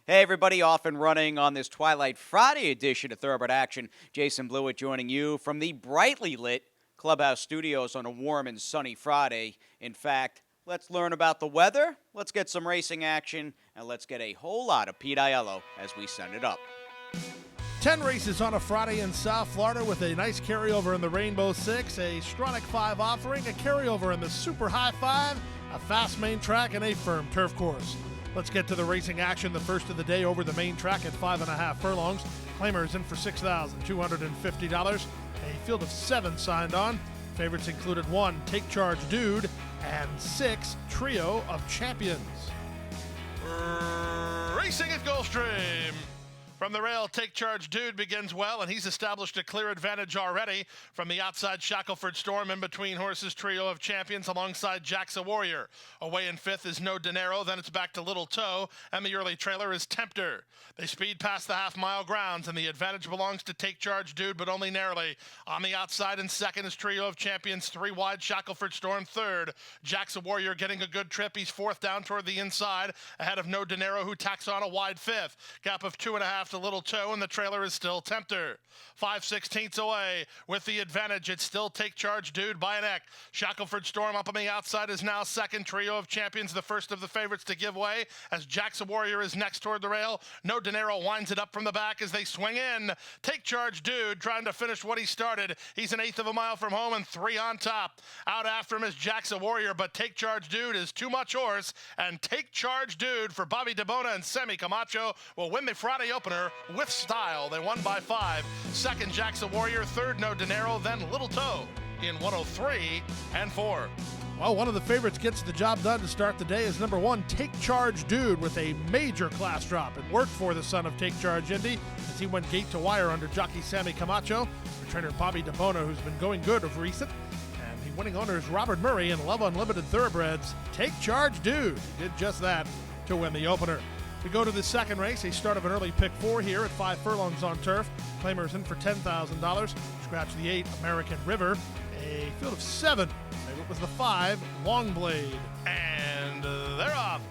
Hey, everybody, off and running on this Twilight Friday edition of Thoroughbred Action. Jason Blewett joining you from the brightly lit Clubhouse Studios on a warm and sunny Friday. In fact, let's learn about the weather, let's get some racing action, and let's get a whole lot of Pete Aiello as we send it up. 10 races on a Friday in South Florida with a nice carryover in the Rainbow Six, a Stronach 5 offering, a carryover in the Super High 5, a fast main track, and a firm turf course. Let's get to the racing action. The first of the day over the main track at 5.5 furlongs. Claimers in for $6,250. A field of 7 signed on. Favorites included 1, Take Charge Dude, and 6, Trio of Champions. Racing at Gulfstream. From the rail, Take Charge Dude begins well, and he's established a clear advantage already. From the outside, Shackelford Storm in between horses, Trio of Champions alongside Jack's a Warrior. Away in 5th is No Dinero, then it's back to Little Toe, and the early trailer is Tempter. They speed past the half-mile grounds, and the advantage belongs to Take Charge Dude, but only narrowly. On the outside in 2nd is Trio of Champions, 3 wide, Shackelford Storm 3rd. Jack's a Warrior getting a good trip. He's 4th down toward the inside, ahead of No Dinero, who tacks on a wide 5th. Gap of 2.5 to Little Toe, and the trailer is still Tempter. 5/16 away with the advantage. It's still Take Charge Dude by a neck. Shackelford Storm up on the outside is now 2nd. Trio of Champions, the first of the favorites to give way as Jack's a Warrior is next toward the rail. No Dinero winds it up from the back as they swing in. Take Charge Dude trying to finish what he started. He's an 1/8 of a mile from home and 3 on top. Out after him is Jack's a Warrior, but Take Charge Dude is too much horse, and Take Charge Dude for Bobby DeBona and Semi Camacho will win the Friday opener with style. They won by 5. 2nd, Jack's a Warrior. 3rd, No Dinero. Then Little Toe in 103 and 4. Well, one of the favorites gets the job done to start the day is number 1, Take Charge Dude, with a major class drop. It worked for the son of Take Charge Indy as he went gate to wire under jockey Sammy Camacho. For trainer Bobby DeBona, who's been going good of recent. And the winning owner is Robert Murray in Love Unlimited Thoroughbreds. Take Charge Dude did just that to win the opener. We go to the second race, a start of an early pick 4 here at 5 furlongs on turf. Claimers in for $10,000. Scratch the 8, American River. A field of 7. It was the 5, Longblade. And they're off.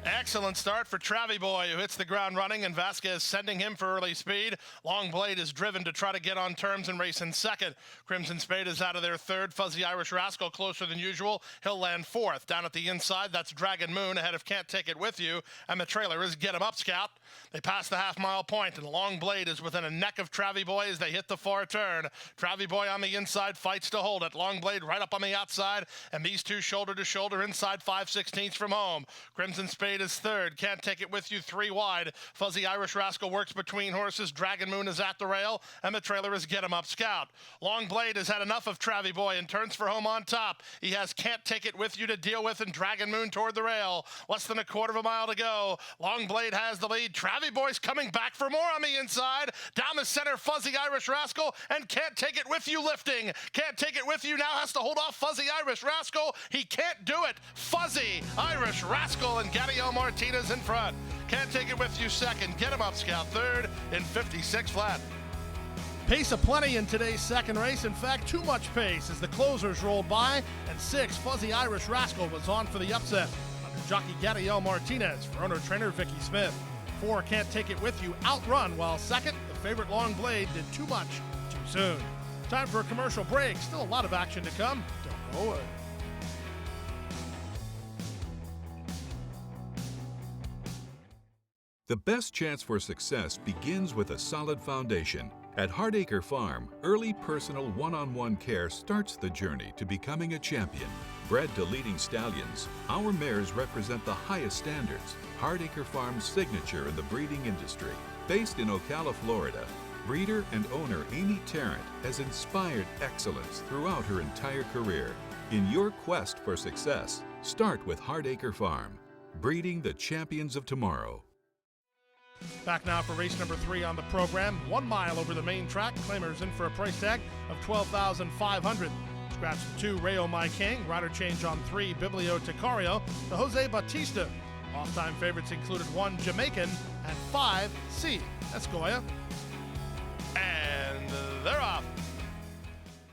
Excellent start for Travie Boy, who hits the ground running, and Vasquez sending him for early speed. Longblade is driven to try to get on terms and race in 2nd. Crimson Spade is out of their 3rd. Fuzzy Irish Rascal closer than usual. He'll land 4th. Down at the inside, that's Dragon Moon ahead of Can't Take It With You, and the trailer is Get 'Em Up, Scout. They pass the half-mile point, and Longblade is within a neck of Travie Boy as they hit the far turn. Travie Boy on the inside fights to hold it. Longblade right up on the outside, and these two shoulder to shoulder inside 5/16 from home. Crimson Spade is 3rd. Can't Take It With You 3 wide. Fuzzy Irish Rascal works between horses. Dragon Moon is at the rail, and the trailer is Get 'Em Up, Scout. Longblade has had enough of Travie Boy and turns for home on top. He has Can't Take It With You to deal with, and Dragon Moon toward the rail. Less than a 1/4 mile to go. Longblade has the lead. Travie Boy's coming back for more on the inside. Down the center, Fuzzy Irish Rascal, and Can't Take It With You lifting. Can't Take It With You now has to hold off Fuzzy Irish Rascal. He can't do it. Fuzzy Irish Rascal and Gadiel Martinez in front. Can't Take It With You 2nd. Get 'Em Up, Scout 3rd in 56 flat. Pace aplenty in today's second race. In fact, too much pace as the closers rolled by, and 6, Fuzzy Irish Rascal was on for the upset under jockey Gadiel Martinez for owner-trainer Vicky Smith. 4, Can't Take It With You outrun, while 2nd, the favorite Longblade, did too much too soon. Time for a commercial break. Still a lot of action to come. Don't go away. The best chance for success begins with a solid foundation. At Hardacre Farm, early personal one-on-one care starts the journey to becoming a champion. Bred to leading stallions, our mares represent the highest standards. Hardacre Farm's signature in the breeding industry. Based in Ocala, Florida, breeder and owner Amy Tarrant has inspired excellence throughout her entire career. In your quest for success, start with Hardacre Farm, breeding the champions of tomorrow. Back now for race number 3 on the program. 1 mile over the main track. Claimers in for a price tag of $12,500. Scratch the 2, Rayo My King. Rider change on 3, Biblio Ticario to Jose Bautista. Off-time favorites included 1, Jamaican, and 5, C, Escoya. And they're off.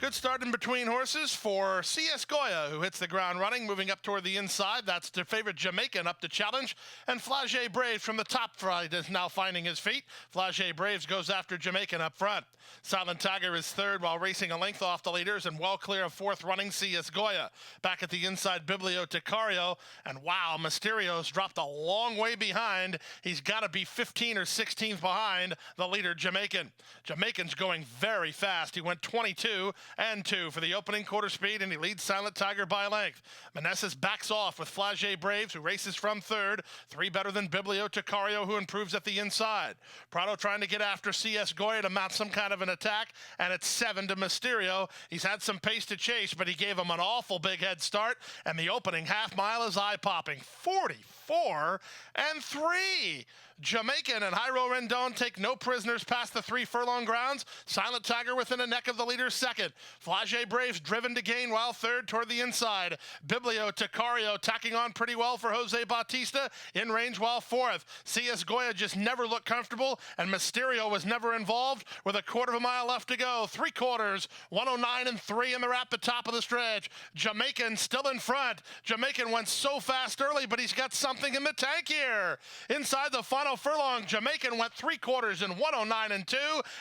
Good Good start in between horses for CS Goya, who hits the ground running, moving up toward the inside. That's the favorite Jamaican up to challenge. And Flagey Braves from the top right is now finding his feet. Flagey Braves goes after Jamaican up front. Silent Tiger is third while racing a length off the leaders and well clear of fourth running CS Goya. Back at the inside, Bibliotecario. And wow, Mysterio's dropped a long way behind. He's got to be 15 or 16th behind the leader, Jamaican. Jamaican's going very fast. He went 22 and 2 for the opening quarter speed, and he leads Silent Tiger by a length. Meneses backs off with Flagey Braves, who races from third. 3 better than Bibliotecario, who improves at the inside. Prado trying to get after CS Goya to mount some kind of an attack, and it's 7 to Mysterio. He's had some pace to chase, but he gave him an awful big head start, and the opening half mile is eye-popping. 44 and 3. Jamaican and Jairo Rendon take no prisoners past the 3 furlong grounds. Silent Tiger within a neck of the leader second. Flagey Braves driven to gain while third toward the inside. Bibliotecario tacking on pretty well for Jose Bautista in range while fourth. CS Goya just never looked comfortable, and Mysterio was never involved with a quarter of a mile left to go. 3 quarters, 109 and 3 in the wrap, the top of the stretch. Jamaican still in front. Jamaican went so fast early, but he's got something in the tank here. Inside the final furlong, Jamaican went 3 quarters in 109 and 2.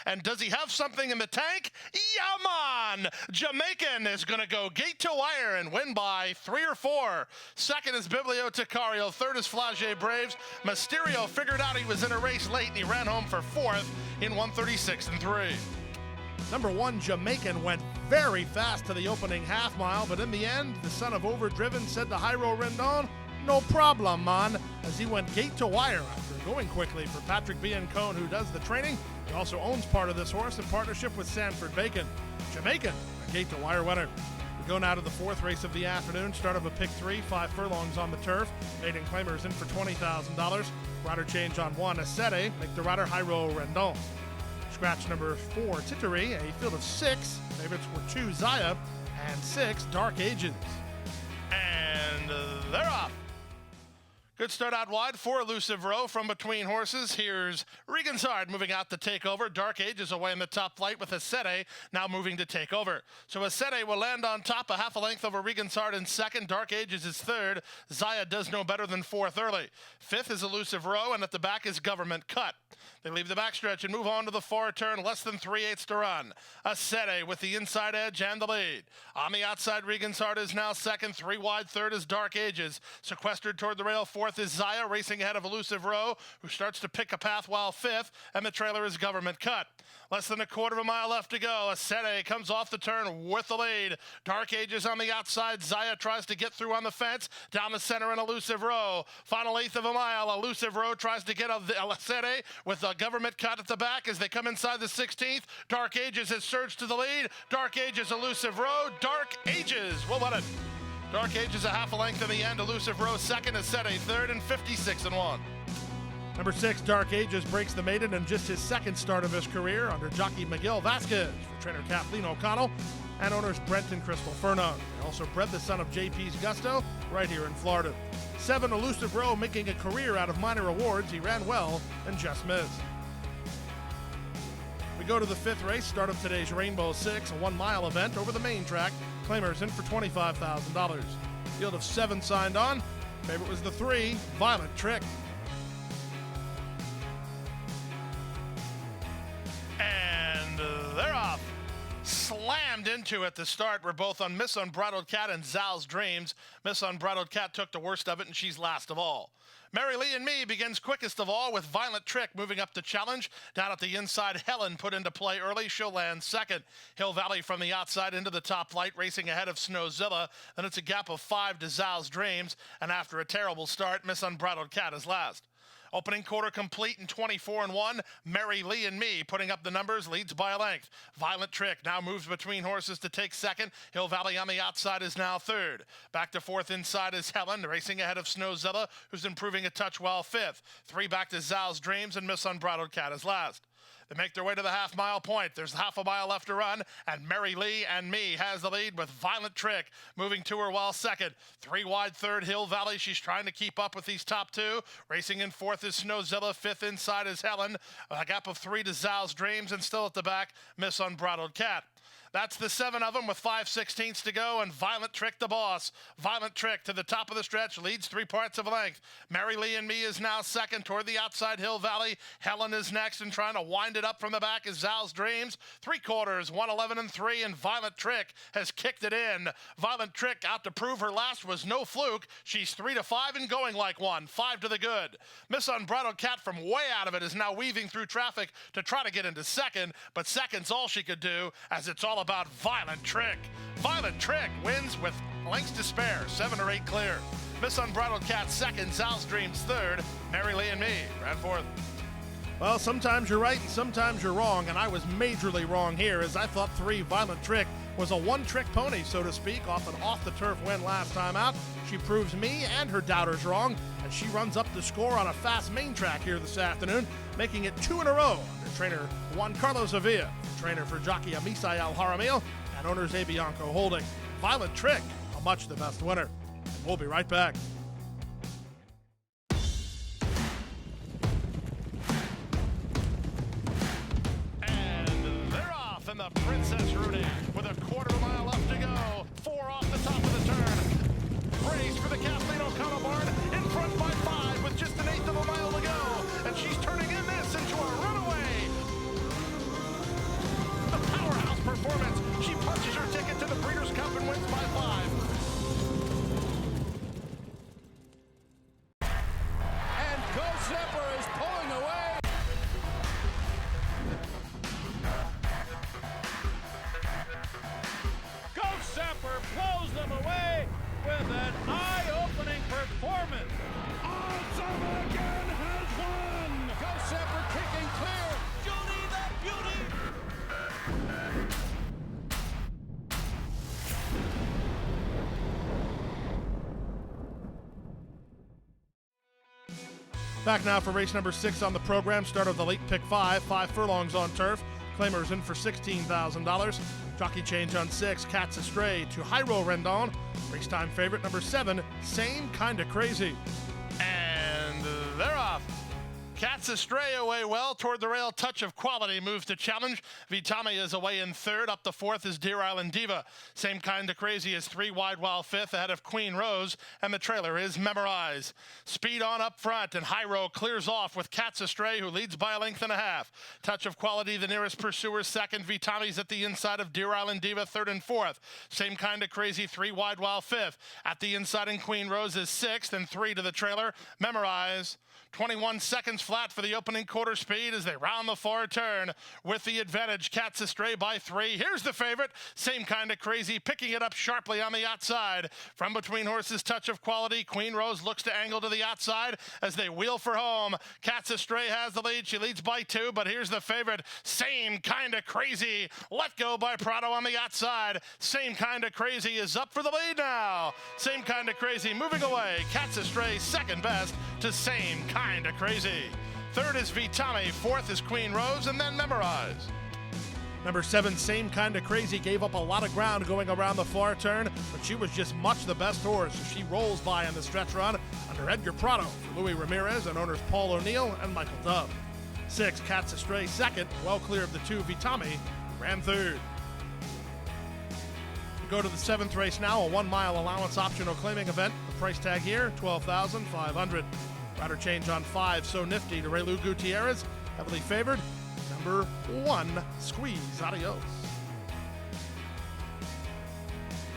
And does he have something in the tank? Yeah, man! Jamaican is going to go gate to wire and win by 3 or 4. Second is Bibliotecario. Third is Flagey Braves. Mysterio figured out he was in a race late, and he ran home for 4th in 136 and 3. Number 1, Jamaican, went very fast to the opening half mile, but in the end, the son of Overdriven said to Jairo Rendon, "No problem, man," as he went gate to wire after going quickly for Patrick Biancone, who does the training. He also owns part of this horse in partnership with Sanford Bacon. Jamaican, a gate to wire winner. We go now to the 4th race of the afternoon, start of a pick 3, 5 furlongs on the turf. Maiden claimers in for $20,000. Rider change on 1, Asete, make the rider Jairo Rendon. Scratch number 4, Tittery, a field of 6. Favorites were 2, Zaya, and 6, Dark Ages. And they're off. Good start out wide for Elusive Row from between horses. Here's Regan's Hard moving out to take over. Dark Ages away in the top flight with Asete now moving to take over. So Asete will land on top a half a length over Regan's Hard in second. Dark Ages is third. Zaya does no better than 4th early. 5th is Elusive Row, and at the back is Government Cut. They leave the backstretch and move on to the far turn, less than 3/8 to run. Asete with the inside edge and the lead. On the outside, Regan's Heart is now second. 3 wide, third is Dark Ages. Sequestered toward the rail, 4th is Zaya, racing ahead of Elusive Row, who starts to pick a path while 5th, and the trailer is Government Cut. Less than a quarter of a mile left to go. Asete comes off the turn with the lead. Dark Ages on the outside. Zaya tries to get through on the fence. Down the center in Elusive Row. Final 1/8 of a mile. Elusive Row tries to get Asete with a Government Cut at the back as they come inside the 16th. Dark Ages has surged to the lead. Dark Ages, Elusive Row. Dark Ages will win it. Dark Ages a half a length in the end. Elusive Row second. Asete third and 56 and 1. Number 6, Dark Ages, breaks the maiden in just his second start of his career under jockey Miguel Vasquez for trainer Kathleen O'Connell and owners Brent and Crystal Furnon. They also bred the son of JP's Gusto right here in Florida. 7, Elusive Row, making a career out of minor awards. He ran well and just missed. We go to the 5th race, start of today's Rainbow 6, a 1-mile event over the main track. Claimers in for $25,000. Field of 7 signed on. Favorite was the 3, Violent Trick. And they're off. Slammed into at the start were both on Miss Unbridled Cat and Zal's Dreams. Miss Unbridled Cat took the worst of it, and she's last of all. Mary Lee and Me begins quickest of all with Violent Trick moving up to challenge. Down at the inside, Helen put into play early. She'll land second. Hill Valley from the outside into the top flight, racing ahead of Snowzilla. Then it's a gap of 5 to Zal's Dreams. And after a terrible start, Miss Unbridled Cat is last. Opening quarter complete in 24 and 1. Mary Lee and Me putting up the numbers, leads by a length. Violent Trick now moves between horses to take second. Hill Valley on the outside is now third. Back to 4th inside is Helen, racing ahead of Snowzilla, who's improving a touch while 5th. 3 back to Zal's Dreams, and Miss Unbridled Cat is last. They make their way to the half-mile point. There's half a mile left to run, and Mary Lee and Me has the lead with Violent Trick moving to her while second. 3 wide, third, Hill Valley. She's trying to keep up with these top 2. Racing in 4th is Snowzilla. 5th inside is Helen. A gap of 3 to Zal's Dreams, and still at the back, Miss Unbridled Cat. That's the 7 of them with 5/16 to go, and Violent Trick the boss. Violent Trick to the top of the stretch, leads 3 parts of a length. Mary Lee and Me is now second toward the outside Hill Valley. Helen is next, and trying to wind it up from the back is Zal's Dreams. 3/4, 1:11 and Violent Trick has kicked it in. Violent Trick out to prove her last was no fluke. She's 3-5 and going like one. 5 to the good. Miss Unbridled Cat from way out of it is now weaving through traffic to try to get into second, but second's all she could do, as it's all about Violent Trick. Violent Trick wins with lengths to spare, 7 or 8 clear. Miss Unbridled Cat second, Zal's Dreams third, Mary Lee and Me ran fourth. Well, sometimes you're right and sometimes you're wrong, and I was majorly wrong here, as I thought 3 Violent Trick was a one-trick pony, so to speak, off an off-the-turf win last time out. She proves me and her doubters wrong, and she runs up the score on a fast main track here this afternoon, making it 2 in a row under trainer Juan Carlos Avila, trainer for jockey Amisael Jaramillo, and owners A. Bianco Holding. Violent Trick, a much the best winner. And we'll be right back. And the Princess Rudy with a 1/4 mile left to go. 4 off the top of the turn. Race for the Kathleen O'Connell barn in front by 5 with just 1/8 of a mile to go. And she's turning in this into a runaway. The powerhouse performance. She punches her ticket to the Breeders' Cup and wins by 5. And Ghost Zephyr is pulling away. Zephyr blows them away with an eye-opening performance. Awesome again has won. Ghost Zephyr kicking clear. Judy the Beauty. Back now for race number 6 on the program. Start of the late pick 5 furlongs on turf. Claimers in for $16,000. Jockey change on 6, Cats Astray to Hyro Rendon. Race time favorite number 7, Same Kinda Crazy. And they're off. Cats Astray away well toward the rail. Touch of Quality moves to challenge. Vitami is away in third. Up the fourth is Deer Island Diva. Same Kinda Crazy is 3 wide while fifth ahead of Queen Rose. And the trailer is Memorize. Speed on up front, and Hyro clears off with Cats Astray, who leads by a length and a half. Touch of Quality, the nearest pursuer, second. Vitami's at the inside of Deer Island Diva, third and fourth. Same Kinda Crazy, 3 wide while fifth. At the inside in Queen Rose is sixth, and 3 to the trailer. Memorize. 21 seconds flat for the opening quarter speed as they round the far turn with the advantage. Cats Astray by 3. Here's the favorite, Same Kinda Crazy, picking it up sharply on the outside. From between horses, Touch of Quality. Queen Rose looks to angle to the outside as they wheel for home. Cats Astray has the lead. She leads by 2, but here's the favorite, Same Kinda Crazy. Let go by Prado on the outside. Same Kinda Crazy is up for the lead now. Same Kinda Crazy moving away. Cats Astray second best to Same Kinda Crazy. Third is Vitami, fourth is Queen Rose, and then Memorize. Number 7, Same Kinda Crazy, gave up a lot of ground going around the far turn, but she was just much the best horse, so she rolls by on the stretch run under Edgar Prado for Louis Ramirez and owners Paul O'Neill and Michael Dove. 6, Cats Astray second, well clear of the 2, Vitami, ran third. We go to the 7th race now, a 1-mile allowance optional claiming event. The price tag here, $12,500. Rider change on 5, So Nifty to Relu Gutierrez, heavily favored. Number 1, Squeeze Adios.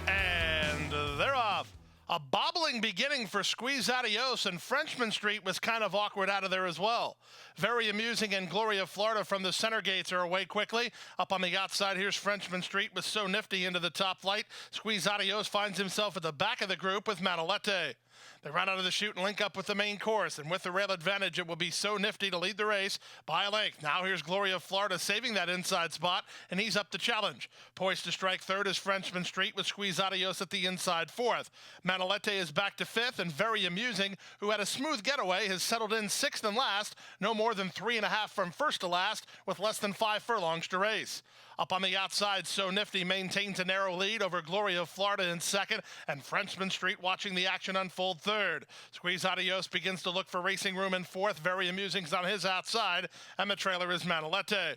And they're off. A bobbling beginning for Squeeze Adios, and Frenchman Street was kind of awkward out of there as well. Very Amusing and Gloria Florida from the center gates are away quickly. Up on the outside, here's Frenchman Street with So Nifty into the top flight. Squeeze Adios finds himself at the back of the group with Manolete. They run out of the chute and link up with the main course, and with the rail advantage, it will be So Nifty to lead the race by a length. Now here's Gloria Florida saving that inside spot, and he's up to challenge. Poised to strike third is Frenchman Street with Squeeze Adios at the inside fourth. Manolete is back to fifth, and Very Amusing, who had a smooth getaway, has settled in sixth and last, no more than 3.5 from first to last, with less than 5 furlongs to race. Up on the outside, So Nifty maintains a narrow lead over Gloria Florida in second, and Frenchman Street watching the action unfold third. Squeeze Adios begins to look for racing room in fourth. Very Amusing's on his outside, and the trailer is Manolete.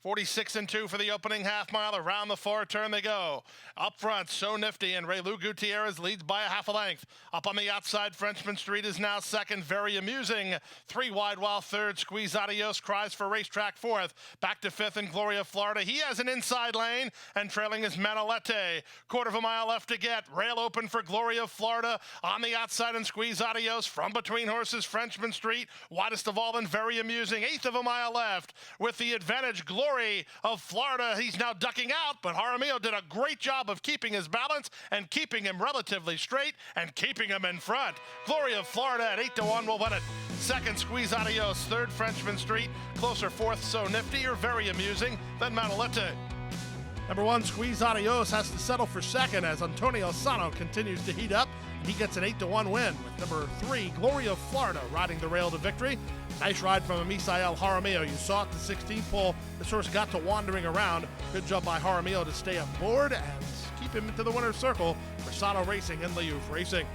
46-2 for the opening half mile. Around the far turn they go. Up front, So Nifty and Raylu Gutierrez leads by a half a length. Up on the outside, Frenchman Street is now second. Very amusing. 3 wide while third. Squeeze Adios cries for racetrack fourth. Back to fifth in Gloria, Florida. He has an inside lane, and trailing is Manolete. Quarter of a mile left to get. Rail open for Gloria, Florida. On the outside and Squeeze Adios from between horses, Frenchman Street. Widest of all and Very Amusing. Eighth of a mile left with the advantage. Glory of Florida. He's now ducking out, but Jaramillo did a great job of keeping his balance and keeping him relatively straight and keeping him in front. Glory of Florida at 8-1 will win it. Second, Squeeze Adios. Third, Frenchman Street. Closer fourth, So Nifty or Very Amusing. Then Manolete. Number 1, Squeeze Adios, has to settle for second as Antonio Sano continues to heat up. He gets an 8-1 win with number 3, Glory of Florida, riding the rail to victory. Nice ride from Misael Jaramillo. You saw at the 16th pole, this horse got to wandering around. Good job by Jaramillo to stay aboard and keep him into the winner's circle for Sano Racing and Leuf Racing.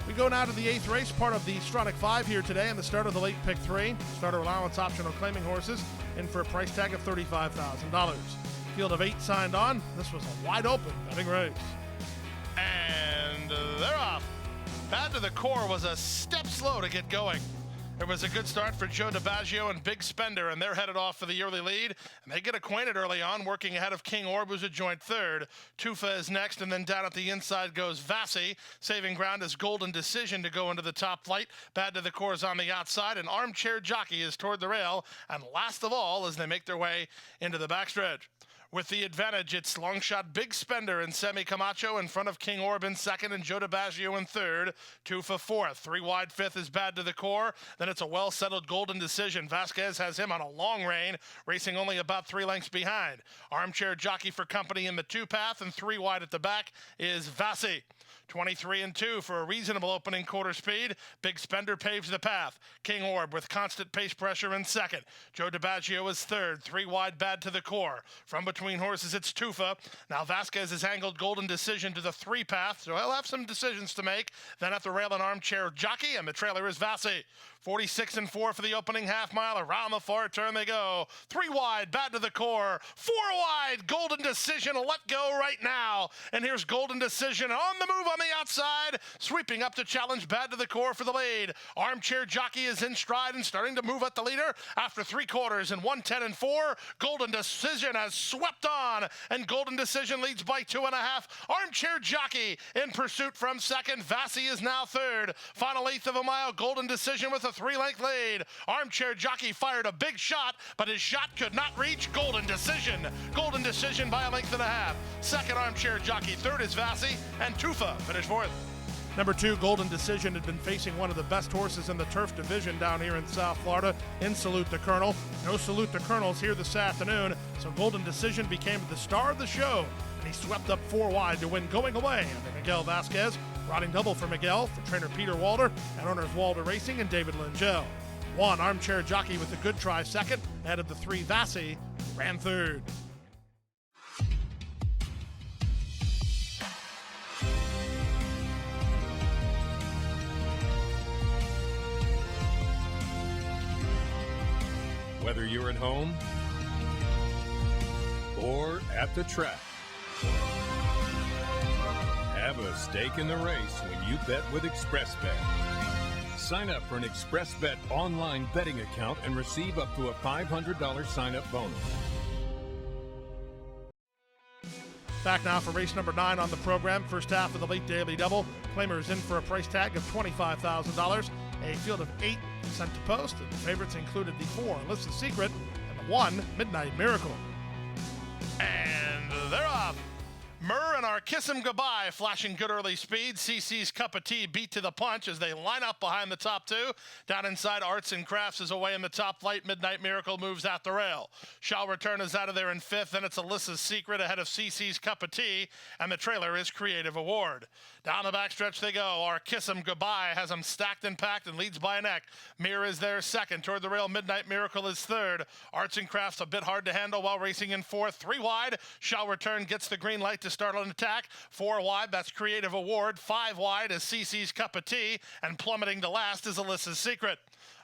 We go now to the 8th race, part of the Stronach 5 here today, and the start of the late pick 3. Starter allowance optional claiming horses in for a price tag of $35,000. Field of 8 signed on. This was a wide open betting race. And they're off. Bad to the Core was a step slow to get going. It was a good start for Joe DiBaggio and Big Spender, and they're headed off for the early lead. And they get acquainted early on, working ahead of King Orb, who's a joint third. Tufa is next, and then down at the inside goes Vassy. Saving ground is Golden Decision to go into the top flight. Bad to the Core is on the outside, and Armchair Jockey is toward the rail. And last of all, as they make their way into the backstretch. With the advantage, it's long shot Big Spender and Semi Camacho in front of King Orb in second and Joe DiBaggio in third. Tufa fourth. 3 wide fifth is Bad to the Core. Then it's a well-settled Golden Decision. Vasquez has him on a long rein, racing only about 3 lengths behind. Armchair Jockey for company in the 2 path, and 3 wide at the back is Vassy. 23-2 for a reasonable opening quarter speed. Big Spender paves the path. King Orb with constant pace pressure in second. Joe DiBaggio is third. 3 wide Bad to the Core. From between horses, it's Tufa. Now Vasquez has angled Golden Decision to the 3 path, so he'll have some decisions to make. Then at the rail, an Armchair Jockey, and the trailer is Vassy. 46-4 for the opening half mile. Around the far turn they go. 3 wide, Bad to the Core. 4 wide, Golden Decision. Let go right now. And here's Golden Decision on the move on the outside, sweeping up to challenge Bad to the Core for the lead. Armchair Jockey is in stride and starting to move at the leader after 3 quarters in 1:10-4. Golden Decision has swept on, and Golden Decision leads by 2.5. Armchair Jockey in pursuit from second. Vassy is now third. Final 1/8 of a mile. Golden Decision with a 3-length lead. Armchair Jockey fired a big shot, but his shot could not reach Golden Decision. Golden Decision by 1.5 lengths. Second, Armchair Jockey. Third is Vassy, and Tufa finished fourth. Number 2, Golden Decision, had been facing one of the best horses in the turf division down here in South Florida in Salute the Colonel. No Salute the Colonels here this afternoon, so Golden Decision became the star of the show, and he swept up 4 wide to win going away under Miguel Vasquez. Riding double for Miguel, for trainer Peter Walder, and owners Walder Racing and David Lingell. 1, Armchair Jockey with a good try second, ahead of the 3, Vassy, ran third. Whether you're at home or at the track, have a stake in the race when you bet with ExpressBet. Sign up for an ExpressBet online betting account and receive up to a $500 sign-up bonus. Back now for race number 9 on the program. First half of the late daily double. Claimers in for a price tag of $25,000. A field of 8 sent to post, and the favorites included the 4, Alyssa's Secret, and the 1, Midnight Miracle. And they're off. Murr and our Kiss 'em Goodbye flashing good early speed. CC's Cup of Tea beat to the punch as they line up behind the top 2. Down inside, Arts and Crafts is away in the top flight. Midnight Miracle moves at the rail. Shall Return is out of there in 5th. Then it's Alyssa's Secret ahead of CC's Cup of Tea, and the trailer is Creative Award. Down the backstretch they go. Our Kiss 'em Goodbye has them stacked and packed and leads by a neck. Mirror is there second. Toward the rail, Midnight Miracle is third. Arts and Crafts a bit hard to handle while racing in 4th. 3 wide. Shall Return gets the green light to start on attack. 4 wide, that's Creative Award. 5 wide is CC's Cup of Tea, and plummeting to last is Alyssa's Secret.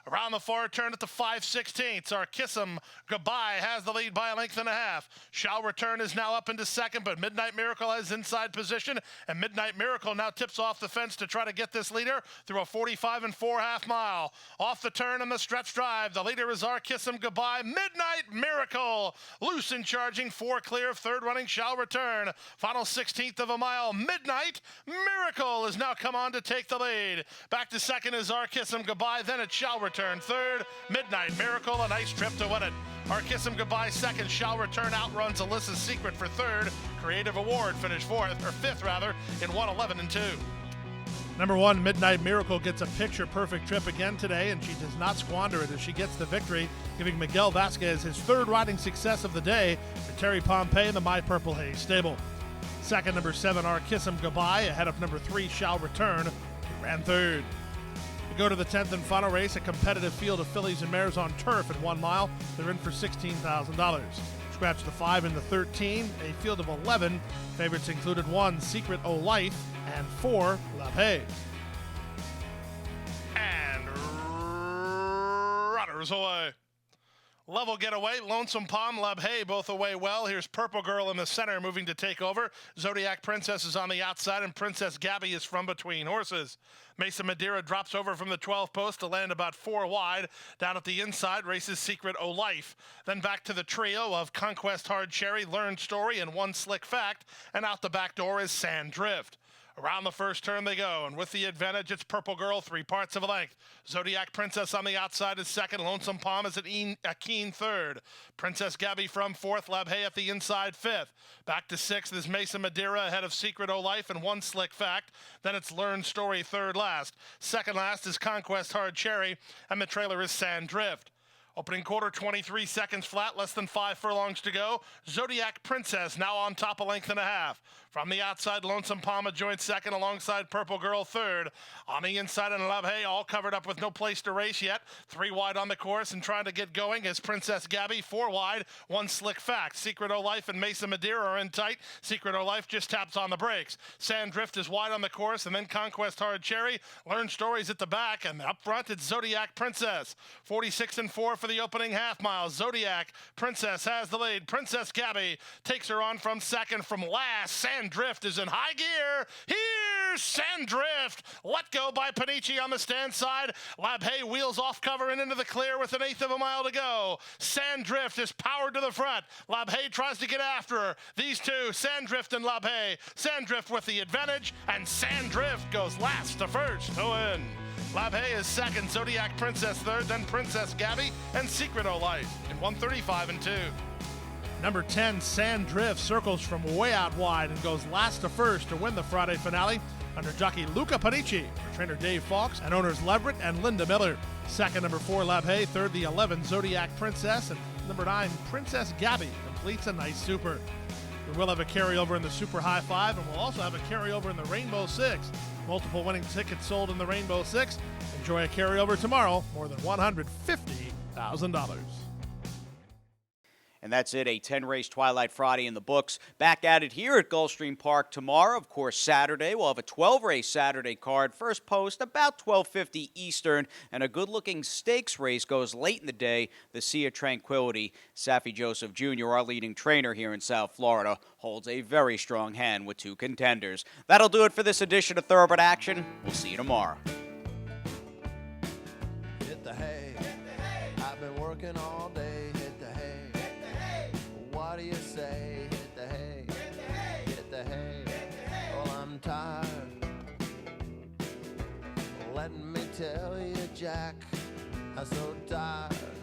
Around the far turn at the 5/16, our Kiss 'em Goodbye has the lead by a length and a half. Shall Return is now up into second, but Midnight Miracle has inside position, and Midnight Miracle now tips off the fence to try to get this leader through a 45 4/2 mile. Off the turn and the stretch drive, the leader is our Kiss 'em Goodbye. Midnight Miracle loose and charging, 4 clear of third running Shall Return. Final 16th of a mile. Midnight Miracle has now come on to take the lead. Back to second is our Kiss 'em Goodbye, then it Shall Return third. Midnight Miracle, a nice trip to win it. Our Kiss 'em Goodbye second. Shall Return outruns Alyssa's Secret for third. Creative Award finished fifth in 1:11 and 2. Number 1, Midnight Miracle gets a picture-perfect trip again today, and she does not squander it as she gets the victory, giving Miguel Vasquez his third riding success of the day for Terry Pompey in the My Purple Haze stable. Second, number 7, Our Kiss 'em Goodbye, ahead of number 3, Shall Return, who ran third. We go to the 10th and final race, a competitive field of fillies and mares on turf at 1 mile. They're in for $16,000. Scratch the 5 and the 13, a field of 11. Favorites included 1, Secret O Life, and 4, La Paix. And runners away. Level getaway, Lonesome Palm, Lub Hay both away well. Here's Purple Girl in the center moving to take over. Zodiac Princess is on the outside, and Princess Gabby is from between horses. Mesa Madeira drops over from the 12 post to land about 4 wide. Down at the inside races Secret O Life. Then back to the trio of Conquest Hard Cherry, Learned Story, and One Slick Fact. And out the back door is Sand Drift. Around the first turn they go, and with the advantage, it's Purple Girl, 3 parts of a length. Zodiac Princess on the outside is second. Lonesome Palm is a keen third. Princess Gabby from fourth. Lab Hay at the inside fifth. Back to sixth is Mesa Madeira ahead of Secret O Life and One Slick Fact. Then it's Learned Story third last. Second last is Conquest Hard Cherry, and the trailer is Sand Drift. Opening quarter, 23 seconds flat, less than 5 furlongs to go. Zodiac Princess now on top, a length and a half. From the outside, Lonesome Palma joins second alongside Purple Girl third. On the inside, and Love Hay all covered up with no place to race yet. 3 wide on the course and trying to get going is Princess Gabby. 4 wide, One Slick Fact. Secret O Life and Mesa Madeira are in tight. Secret O Life just taps on the brakes. Sand Drift is wide on the course, and then Conquest Hard Cherry. Learned Stories at the back, and up front it's Zodiac Princess. 46 and 4 for the opening half mile. Zodiac Princess has the lead. Princess Gabby takes her on from second. From last, Sand Drift is in high gear. Here's Sand Drift. Let go by Panici on the stand side. Lab Hay wheels off cover and into the clear with 1/8 of a mile to go. Sand Drift is powered to the front. Lab Hay tries to get after her. These two, Sand Drift and Lab Hay. Sand Drift with the advantage, and Sand Drift goes last to first to win. Lab Hay is second, Zodiac Princess third, then Princess Gabby and Secret O Life in 1:35 and 2. Number 10, Sand Drift, circles from way out wide and goes last to first to win the Friday finale under jockey Luca Panici for trainer Dave Fawkes and owners Leverett and Linda Miller. Second, number 4, Lab Hay. Third, the 11, Zodiac Princess. And number 9, Princess Gabby completes a nice super. We will have a carryover in the Super High 5, and we'll also have a carryover in the Rainbow 6. Multiple winning tickets sold in the Rainbow 6. Enjoy a carryover tomorrow, more than $150,000. And that's it, a 10-race Twilight Friday in the books. Back at it here at Gulfstream Park tomorrow. Of course, Saturday, we'll have a 12-race Saturday card. First post about 12:50 Eastern, and a good-looking stakes race goes late in the day. The Sea of Tranquility. Safi Joseph Jr., our leading trainer here in South Florida, holds a very strong hand with 2 contenders. That'll do it for this edition of Thoroughbred Action. We'll see you tomorrow. Hit the hay. I've been working all day. What do you say? Hit the hay. Hit the hay. Well, I'm tired. Let me tell you, Jack, I'm so tired.